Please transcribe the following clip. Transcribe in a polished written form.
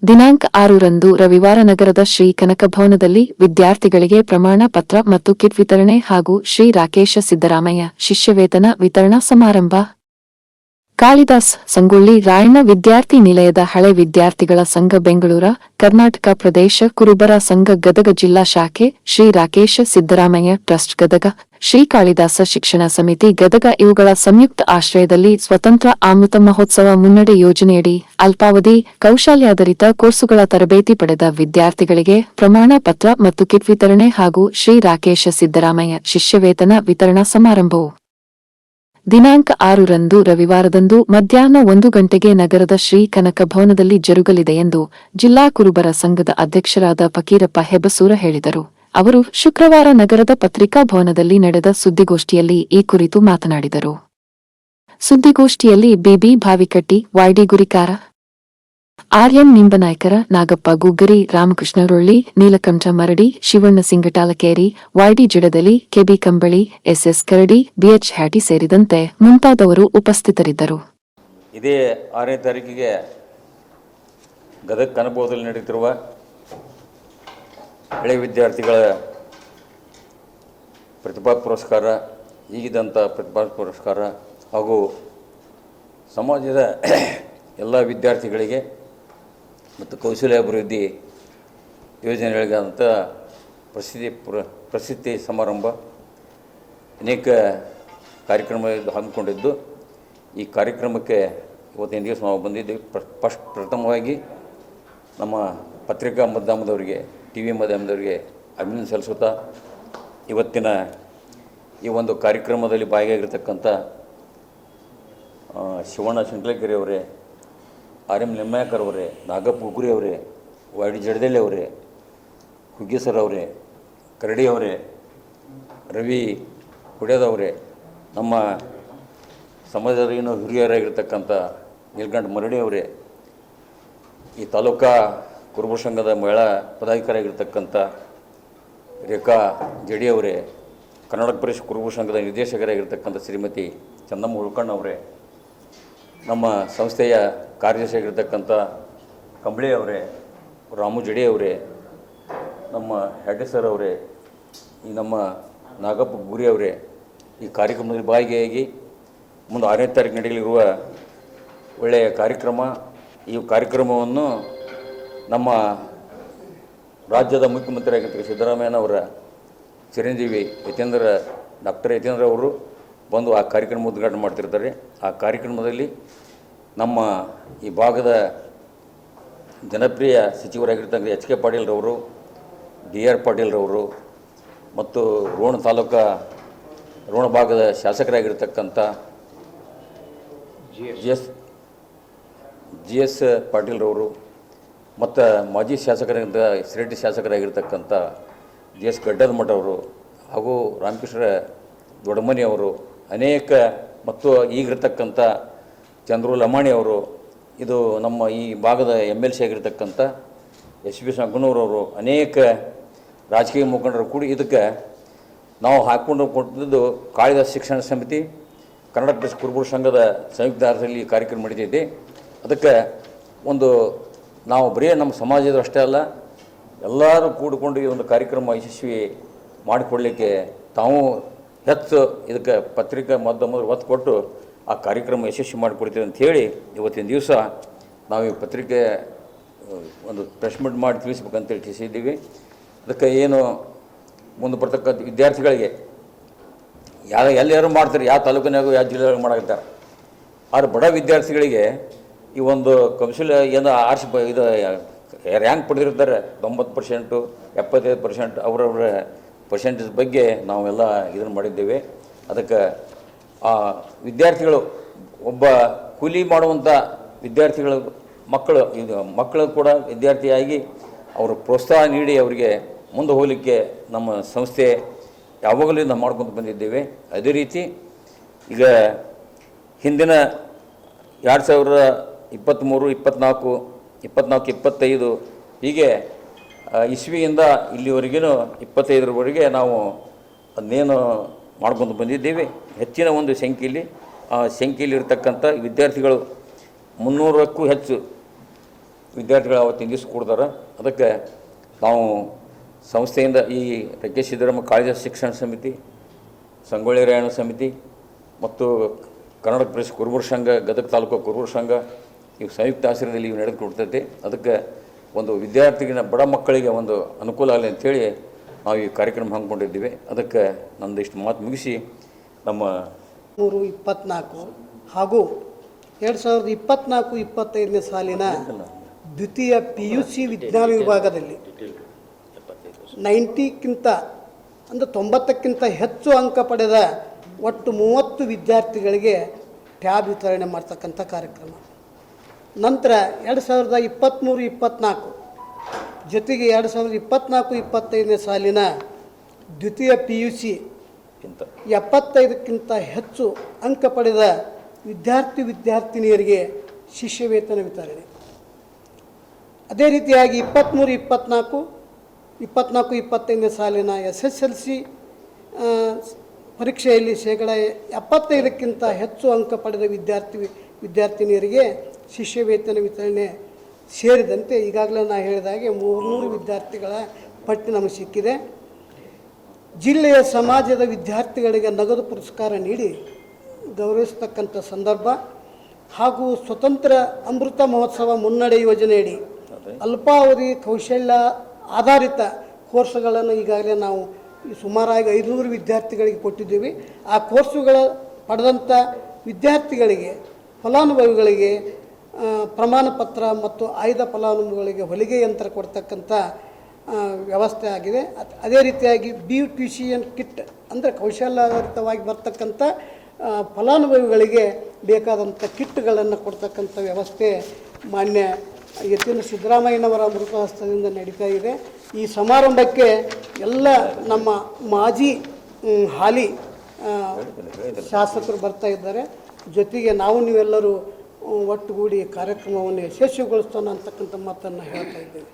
ದಿನಾಂಕ 6ರಂದು ರವಿವಾರ ನಗರದ ಶ್ರೀ ಕನಕ ಭವನದಲ್ಲಿ ವಿದ್ಯಾರ್ಥಿಗಳಿಗೆ ಪ್ರಮಾಣ ಪತ್ರ ಮತ್ತು ಕಿಟ್ ವಿತರಣೆ ಹಾಗೂ ಶ್ರೀ ರಾಕೇಶ ಸಿದ್ದರಾಮಯ್ಯ ಶಿಷ್ಯವೇತನ ವಿತರಣಾ ಸಮಾರಂಭ. ಕಾಳಿದಾಸ್ ಸಂಗೊಳ್ಳಿ ರಾಯಣ್ಣ ವಿದ್ಯಾರ್ಥಿ ನಿಲಯದ ಹಳೆ ವಿದ್ಯಾರ್ಥಿಗಳ ಸಂಘ ಬೆಂಗಳೂರು, ಕರ್ನಾಟಕ ಪ್ರದೇಶ ಕುರುಬರ ಸಂಘ ಗದಗ ಜಿಲ್ಲಾ ಶಾಖೆ, ಶ್ರೀ ರಾಕೇಶ ಸಿದ್ದರಾಮಯ್ಯ ಟ್ರಸ್ಟ್ ಗದಗ, ಶ್ರೀ ಕಾಳಿದಾಸ ಶಿಕ್ಷಣ ಸಮಿತಿ ಗದಗ ಇವುಗಳ ಸಂಯುಕ್ತ ಆಶ್ರಯದಲ್ಲಿ ಸ್ವತಂತ್ರ ಅಮೃತ ಮಹೋತ್ಸವ ಮುನ್ನಡೆ ಯೋಜನೆಯಡಿ ಅಲ್ಪಾವಧಿ ಕೌಶಲ್ಯಾಧಾರಿತ ಕೋರ್ಸುಗಳ ತರಬೇತಿ ಪಡೆದ ವಿದ್ಯಾರ್ಥಿಗಳಿಗೆ ಪ್ರಮಾಣ ಪತ್ರ ಮತ್ತು ಕಿಟ್ ವಿತರಣೆ ಹಾಗೂ ಶ್ರೀ ರಾಕೇಶ ಸಿದ್ದರಾಮಯ್ಯ ಶಿಷ್ಯವೇತನ ವಿತರಣಾ ಸಮಾರಂಭವು ದಿನಾಂಕ 6ರಂದು ರವಿವಾರದಂದು ಮಧ್ಯಾಹ್ನ 1 ಗಂಟೆಗೆ ನಗರದ ಶ್ರೀ ಕನಕ ಭವನದಲ್ಲಿ ಜರುಗಲಿದೆ ಎಂದು ಜಿಲ್ಲಾ ಕುರುಬರ ಸಂಘದ ಅಧ್ಯಕ್ಷರಾದ ಫಕೀರಪ್ಪ ಹೆಬಸೂರ ಹೇಳಿದರು. ಅವರು ಶುಕ್ರವಾರ ನಗರದ ಪತ್ರಿಕಾ ಭವನದಲ್ಲಿ ನಡೆದ ಸುದ್ದಿಗೋಷ್ಠಿಯಲ್ಲಿ ಈ ಕುರಿತು ಮಾತನಾಡಿದರು. ಸುದ್ದಿಗೋಷ್ಠಿಯಲ್ಲಿ ಬಿಬಿ ಭಾವಿಕಟ್ಟಿ, ವೈಡಿ ಗುರಿಕಾರ, ಆರ್ಎನ್ ನಿಂಬನಾಯ್ಕರ, ನಾಗಪ್ಪ ಗುಗ್ಗರಿ, ರಾಮಕೃಷ್ಣ ರೊಳ್ಳಿ, ನೀಲಕಂಠ ಮರಡಿ, ಶಿವಣ್ಣ ಸಿಂಗಟಾಲಕೇರಿ, ವೈಡಿ ಜಿಡದಲಿ, ಕೆಬಿ ಕಂಬಳಿ, ಎಸ್ಎಸ್ ಕರಡಿ, ಬಿಎಚ್ ಹ್ಯಾಟಿ ಸೇರಿದಂತೆ ಮುಂತಾದವರು ಉಪಸ್ಥಿತರಿದ್ದರು. ಇದೇ 6ನೇ ತಾರೀಕಿಗೆ ಗದಗ ಕನಕಭವನದಲ್ಲಿ ನಡೆಯುತ್ತಿರುವ ಹಳೆ ವಿದ್ಯಾರ್ಥಿಗಳ ಪ್ರತಿಭಾ ಪುರಸ್ಕಾರ, ಈಗಿದಂಥ ಪ್ರತಿಭಾ ಪುರಸ್ಕಾರ ಹಾಗೂ ಸಮಾಜದ ಎಲ್ಲ ವಿದ್ಯಾರ್ಥಿಗಳಿಗೆ ಮತ್ತು ಕೌಶಲ್ಯ ಅಭಿವೃದ್ಧಿ ಯೋಜನೆಗಳಿಗಾದಂಥ ಪ್ರಸಿದ್ಧಿ ಸಮಾರಂಭ ಅನೇಕ ಕಾರ್ಯಕ್ರಮ ಹಮ್ಮಿಕೊಂಡಿದ್ದು, ಈ ಕಾರ್ಯಕ್ರಮಕ್ಕೆ ಇವತ್ತಿನ ದಿವಸ ನಾವು ಬಂದಿದ್ದೀವಿ. ಪ್ರಥಮವಾಗಿ ನಮ್ಮ ಪತ್ರಿಕಾ ಮಾಧ್ಯಮದವರಿಗೆ, ಟಿ ವಿ ಮಾಧ್ಯಮದವರಿಗೆ ಅಭಿನಂದನೆ ಸಲ್ಲಿಸುತ್ತಾ, ಇವತ್ತಿನ ಈ ಒಂದು ಕಾರ್ಯಕ್ರಮದಲ್ಲಿ ಭಾಗಿಯಾಗಿರ್ತಕ್ಕಂಥ ಶಿವಣ್ಣ ಸಿಂಗ್ಲೇಕೆರೆ ಅವರೇ, ಆರ್ ಎಂ ನಿಂಬನಾಯ್ಕರ್ ಅವರೇ, ನಾಗಪ್ಪ ಗುಗ್ಗುರಿ ಅವರೇ, ವೈಡಿ ಜಡದೇಳಿ ಅವರೇ, ಹುಗ್ಗೇಸರ್ ಅವರೇ, ಕರಡಿ ಅವರೇ, ರವಿ ಕುಡಿಯೋದವರೇ, ನಮ್ಮ ಸಮಾಜದ ಹಿರಿಯರಾಗಿರ್ತಕ್ಕಂಥ ನೀಲಕಂಠ ಮರಡಿ ಅವರೇ, ಈ ತಾಲೂಕಾ ಕುರುಬ ಸಂಘದ ಮಹಿಳಾ ಪದಾಧಿಕಾರಿಯಾಗಿರ್ತಕ್ಕಂಥ ರೇಖಾ ಜಡಿ ಅವರೇ, ಕರ್ನಾಟಕ ಪ್ರದೇಶ ಕುರುಬ ಸಂಘದ ನಿರ್ದೇಶಕರಾಗಿರ್ತಕ್ಕಂಥ ಶ್ರೀಮತಿ ಚಂದಮ್ಮ ಹುಳ್ಕಣ್ಣ ಅವರೇ, ನಮ್ಮ ಸಂಸ್ಥೆಯ ಕಾರ್ಯದರ್ಶಿಯಾಗಿರ್ತಕ್ಕಂಥ ಕಂಬಳಿ ಅವರೇ, ರಾಮು ಜಡಿ ಅವರೇ, ನಮ್ಮ ಹೆಡ್ಡೆ ಸರ್ ಅವರೇ, ಈ ನಮ್ಮ ನಾಗಪ್ಪ ಗುರಿ ಅವರೇ, ಈ ಕಾರ್ಯಕ್ರಮದಲ್ಲಿ ಭಾಗಿಯಾಗಿ ಮುಂದೆ 6ನೇ ತಾರೀಕು ನಡೆಯಲಿರುವ ಒಳ್ಳೆಯ ಕಾರ್ಯಕ್ರಮ. ಈ ಕಾರ್ಯಕ್ರಮವನ್ನು ನಮ್ಮ ರಾಜ್ಯದ ಮುಖ್ಯಮಂತ್ರಿಯಾಗಿರ್ತಕ್ಕ ಸಿದ್ದರಾಮಯ್ಯನವರ ಚಿರಂಜೀವಿ ಡಾಕ್ಟರ್ ಯತೀಂದ್ರ ಅವರು ಬಂದು ಆ ಕಾರ್ಯಕ್ರಮ ಉದ್ಘಾಟನೆ ಮಾಡ್ತಿರ್ತಾರೆ. ಆ ಕಾರ್ಯಕ್ರಮದಲ್ಲಿ ನಮ್ಮ ಈ ಭಾಗದ ಜನಪ್ರಿಯ ಸಚಿವರಾಗಿರ್ತಕ್ಕಂಥ ಎಚ್ ಕೆ ಪಾಟೀಲ್ರವರು, ಡಿ ಆರ್ ಪಾಟೀಲ್ರವರು ಮತ್ತು ರೋಣ ಭಾಗದ ಶಾಸಕರಾಗಿರ್ತಕ್ಕಂಥ ಜಿ ಎಸ್ ಪಾಟೀಲ್ರವರು ಮತ್ತು ಮಾಜಿ ಶಿರಟ್ಟಿ ಶಾಸಕರಾಗಿರ್ತಕ್ಕಂಥ ಜಿ ಎಸ್ ಗಡ್ಡದ ಅವರು ಹಾಗೂ ರಾಮಕೃಷ್ಣ ದೊಡ್ಡಮನಿ ಅವರು, ಅನೇಕ ಮತ್ತು ಈಗಿರ್ತಕ್ಕಂಥ ಚಂದ್ರು ಲಮಾಣಿ ಅವರು, ಇದು ನಮ್ಮ ಈ ಭಾಗದ MLC ಆಗಿರ್ತಕ್ಕಂಥ ಎಸ್ ಬಿ ಸಂಗನೂರವರು, ಅನೇಕ ರಾಜಕೀಯ ಮುಖಂಡರು ಕೂಡಿ ಇದಕ್ಕೆ ನಾವು ಹಾಕ್ಕೊಂಡು ಕೊಟ್ಟಿದ್ದು ಕಾಳಿದಾಸ ಶಿಕ್ಷಣ ಸಮಿತಿ, ಕರ್ನಾಟಕ ಪ್ರದೇಶ ಕುರುಬರ ಸಂಘದ ಸಂಯುಕ್ತ ಆಶ್ರಯದಲ್ಲಿ ಈ ಕಾರ್ಯಕ್ರಮ ನಡೀತೈತಿ. ಅದಕ್ಕೆ ಒಂದು ನಾವು ಬರೀ ನಮ್ಮ ಸಮಾಜದ ಅಷ್ಟೇ ಅಲ್ಲ, ಎಲ್ಲರೂ ಕೂಡಿಕೊಂಡು ಈ ಒಂದು ಕಾರ್ಯಕ್ರಮ ಯಶಸ್ವಿ ಮಾಡಿಕೊಡಲಿಕ್ಕೆ ತಾವು ಹೆಚ್ಚು ಇದಕ್ಕೆ ಪತ್ರಿಕಾ ಮಾಧ್ಯಮದವರು ಒತ್ತು ಕೊಟ್ಟು ಆ ಕಾರ್ಯಕ್ರಮ ಯಶಸ್ವಿ ಮಾಡಿಕೊಡ್ತೀವಿ ಅಂಥೇಳಿ ಇವತ್ತಿನ ದಿವಸ ನಾವು ಈ ಪತ್ರಿಕೆ ಒಂದು ಪ್ರೆಸ್ ಮೀಟ್ ಮಾಡಿ ತಿಳಿಸ್ಬೇಕಂತೇಳಿ ತಿಳಿಸಿದ್ದೀವಿ. ಅದಕ್ಕೆ ಏನು ಮುಂದೆ ಬರ್ತಕ್ಕಂಥ ವಿದ್ಯಾರ್ಥಿಗಳಿಗೆ ಎಲ್ಲರೂ ಮಾಡ್ತಾರೆ, ಯಾವ ತಾಲೂಕಿನಾಗೂ ಯಾವ ಜಿಲ್ಲೆಯಾಗ ಮಾಡಾಕತ್ತಾರೆ. ಆದ್ರೆ ಬಡ ವಿದ್ಯಾರ್ಥಿಗಳಿಗೆ ಈ ಒಂದು ಕೌಶಲ್ಯ ಏನು ಇದು ರ್ಯಾಂಕ್ ಪಡೆದಿರ್ತಾರೆ 90%, 75% ಅವರವರ ಪರ್ಸೆಂಟೇಜ್ ಬಗ್ಗೆ ನಾವೆಲ್ಲ ಇದನ್ನು ಮಾಡಿದ್ದೇವೆ. ಅದಕ್ಕೆ ಆ ವಿದ್ಯಾರ್ಥಿಗಳು, ಒಬ್ಬ ಕೂಲಿ ಮಾಡುವಂಥ ವಿದ್ಯಾರ್ಥಿಗಳು ಮಕ್ಕಳು ಕೂಡ ವಿದ್ಯಾರ್ಥಿಯಾಗಿ ಅವರು ಪ್ರೋತ್ಸಾಹ ನೀಡಿ ಅವರಿಗೆ ಮುಂದೆ ಹೋಗಲಿಕ್ಕೆ ನಮ್ಮ ಸಂಸ್ಥೆ ಯಾವಾಗಲೂ ನಾವು ಮಾಡ್ಕೊಂಡು ಬಂದಿದ್ದೇವೆ. ಅದೇ ರೀತಿ ಈಗ ಹಿಂದಿನ 2023, 24, 25 ಹೀಗೆ ಇಸ್ವಿಯಿಂದ ಇಲ್ಲಿವರೆಗೂ 25ರವರೆಗೆ ನಾವು ಅದನ್ನೇನು ಮಾಡ್ಕೊಂಡು ಬಂದಿದ್ದೇವೆ. ಹೆಚ್ಚಿನ ಒಂದು ಸಂಖ್ಯೆಯಲ್ಲಿ ಇರ್ತಕ್ಕಂಥ ವಿದ್ಯಾರ್ಥಿಗಳು 300ಕ್ಕೂ ಹೆಚ್ಚು ವಿದ್ಯಾರ್ಥಿಗಳು ಅವತ್ತಿನ ದಿವಸ ಕೂಡ್ತಾರೆ. ಅದಕ್ಕೆ ನಾವು ಸಂಸ್ಥೆಯಿಂದ ಈ ಕೆ ಸಿದ್ದರಾಮಯ್ಯ ಕಾಲೇಜು ಶಿಕ್ಷಣ ಸಮಿತಿ, ಸಂಗೊಳ್ಳಿ ರಾಯಣ್ಣ ಸಮಿತಿ ಮತ್ತು ಕರ್ನಾಟಕ ಪ್ರೆಸ್ ಕುರುಬರ ಸಂಘ, ಗದಗ ತಾಲೂಕು ಕುರುಬರ ಸಂಘ ಇವು ಸಂಯುಕ್ತ ಆಶ್ರಯದಲ್ಲಿ ಇವು ನಡೆದುಕೊಡ್ತೈತೆ. ಅದಕ್ಕೆ ಒಂದು ವಿದ್ಯಾರ್ಥಿಗಿನ ಬಡ ಮಕ್ಕಳಿಗೆ ಒಂದು ಅನುಕೂಲ ಆಗಲಿ ಅಂಥೇಳಿ ನಾವು ಈ ಕಾರ್ಯಕ್ರಮ ಹಮ್ಮಿಕೊಂಡಿದ್ದೀವಿ. ಅದಕ್ಕೆ ನಂದಿಷ್ಟು ಮಾತು ಮುಗಿಸಿ ನಮ್ಮ 324 ಹಾಗೂ 2024-25ನೇ ಸಾಲಿನ ದ್ವಿತೀಯ PUC ವಿಜ್ಞಾನ ವಿಭಾಗದಲ್ಲಿ 90ಕ್ಕಿಂತ ಅಂದರೆ 90ಕ್ಕಿಂತ ಹೆಚ್ಚು ಅಂಕ ಪಡೆದ ಒಟ್ಟು 30 ವಿದ್ಯಾರ್ಥಿಗಳಿಗೆ ಟ್ಯಾಬ್ ವಿತರಣೆ ಮಾಡ್ತಕ್ಕಂಥ ಕಾರ್ಯಕ್ರಮ. ನಂತರ 2023-24 ಜೊತೆಗೆ 2024-25ನೇ ಸಾಲಿನ ದ್ವಿತೀಯ PUC 75ಕ್ಕಿಂತ ಹೆಚ್ಚು ಅಂಕ ಪಡೆದ ವಿದ್ಯಾರ್ಥಿನಿಯರಿಗೆ ಶಿಷ್ಯ ವೇತನ ವಿತರಣೆ. ಅದೇ ರೀತಿಯಾಗಿ 23-24-25ನೇ ಸಾಲಿನ SSLC ಪರೀಕ್ಷೆಯಲ್ಲಿ 75%ಕ್ಕಿಂತ ಹೆಚ್ಚು ಅಂಕ ಪಡೆದ ವಿದ್ಯಾರ್ಥಿನಿಯರಿಗೆ ಶಿಷ್ಯ ವೇತನ ವಿತರಣೆ ಸೇರಿದಂತೆ ಈಗಾಗಲೇ ನಾನು ಹೇಳಿದಾಗೆ 300 ವಿದ್ಯಾರ್ಥಿಗಳ ಪಟ್ಟಿ ನಮಗೆ ಸಿಕ್ಕಿದೆ. ಜಿಲ್ಲೆಯ ಸಮಾಜದ ವಿದ್ಯಾರ್ಥಿಗಳಿಗೆ ನಗದು ಪುರಸ್ಕಾರ ನೀಡಿ ಗೌರವಿಸ್ತಕ್ಕಂಥ ಸಂದರ್ಭ ಹಾಗೂ ಸ್ವತಂತ್ರ ಅಮೃತ ಮಹೋತ್ಸವ ಮುನ್ನಡೆ ಯೋಜನೆಯಡಿ ಅಲ್ಪಾವಧಿ ಕೌಶಲ್ಯ ಆಧಾರಿತ ಕೋರ್ಸ್ಗಳನ್ನು ಈಗಾಗಲೇ ನಾವು ಸುಮಾರಾಗಿ 500 ವಿದ್ಯಾರ್ಥಿಗಳಿಗೆ ಕೊಟ್ಟಿದ್ದೀವಿ. ಆ ಕೋರ್ಸುಗಳ ಪಡೆದಂಥ ವಿದ್ಯಾರ್ಥಿಗಳಿಗೆ, ಫಲಾನುಭವಿಗಳಿಗೆ ಪ್ರಮಾಣ ಪತ್ರ ಮತ್ತು ಆಯ್ದ ಫಲಾನುಭವಿಗಳಿಗೆ ಹೊಲಿಗೆ ಯಂತ್ರ ಕೊಡ್ತಕ್ಕಂಥ ವ್ಯವಸ್ಥೆ ಆಗಿದೆ. ಅದೇ ರೀತಿಯಾಗಿ ಬ್ಯೂಟಿಷಿಯನ್ ಕಿಟ್ ಅಂದರೆ ಕೌಶಲ್ಯಾಧಾರಿತವಾಗಿ ಬರ್ತಕ್ಕಂಥ ಫಲಾನುಭವಿಗಳಿಗೆ ಬೇಕಾದಂಥ ಕಿಟ್ಗಳನ್ನು ಕೊಡ್ತಕ್ಕಂಥ ವ್ಯವಸ್ಥೆ ಮಾನ್ಯ ಯತೀಂದ್ರ ಸಿದ್ದರಾಮಯ್ಯನವರ ಅಮೃತ ಹಸ್ತದಿಂದ ನಡೀತಾ ಇದೆ. ಈ ಸಮಾರಂಭಕ್ಕೆ ಎಲ್ಲ ನಮ್ಮ ಮಾಜಿ ಹಾಲಿ ಶಾಸಕರು ಬರ್ತಾ ಇದ್ದಾರೆ. ಜೊತೆಗೆ ನೀವೆಲ್ಲರೂ ಒಟ್ಟುಗೂಡಿ ಕಾರ್ಯಕ್ರಮವನ್ನು ಯಶಸ್ವಿಗೊಳಿಸೋಣ ಅಂತಕ್ಕಂಥ ಮಾತನ್ನು ಹೇಳ್ತಾ ಇದ್ದೇವೆ.